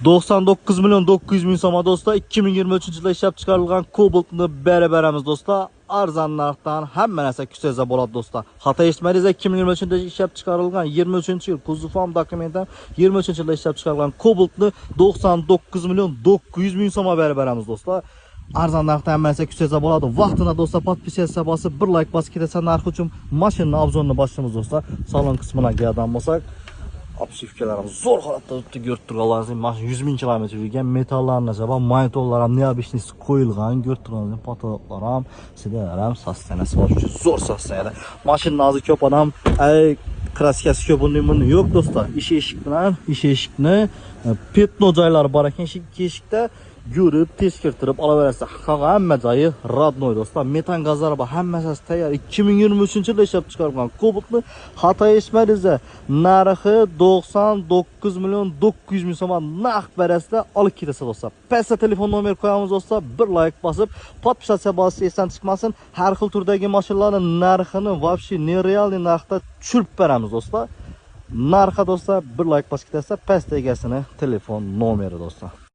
99 milyon 900 ming so'm do'stlar. 2023-yilda ishlab chiqarilgan Cobalt'ni beramiz do'stlar. Arzon narxdan hamma narsa kuchaysa bo'ladi do'stlar. Xato eshitmadingiz, 2023-yilda ishlab chiqarilgan 23-yil kuzufam dokumentdan 23-yilda ishlab chiqarilgan Cobalt'ni 99 milyon 900 ming so'm beramiz do'stlar. Arzon narxdan hamma narsa kuchaysa bo'ladi. Vaqtida do'stlar podpisatsiya bosib, bir like bosib ketsa narx uchun mashina obzorini boshlaymiz do'stlar. Salon qismidan kelgan bo'lsak, obsivkalarimiz zo'r holatda o'tib ko'rib turganlaringiz, mashina 100 ming kilometr yurgan, metallarni jaba, monitorlar ham neobishnis qo'yilgan, ko'rib turganingiz, potoloklar ham, sidalar ham sostanasi bor, zo'r sostanada. Mashina hozir ko'p odam, kraskasi ko'p bunday yo'q do'stlar. Eshik bilan, eshikni petno joylari bor ekan, eshikda yurib, teskirtirib olaverasiz. Hamma joyi rodnoy do'stlar. Metan gazlari bor, hammasi tayyor. 2023-yilda ishlab chiqarilgan Cobalt'ni xato eshitmadingiz. Narxi 99 milyon 900 ming so'm naqd berasizlar, olib ketasiz do'stlar. Pastda telefon nomer qo'yamiz do'stlar. Bir like bosib, podpisatsiya bosib esdan chiqmasin. Har xil turdagi mashinalarning narxini вообще nerealniy narxda tushirib beramiz do'stlar. Narxi do'stlar, bir like bosib ketasiz, pastda egasini telefon nomeri do'stlar.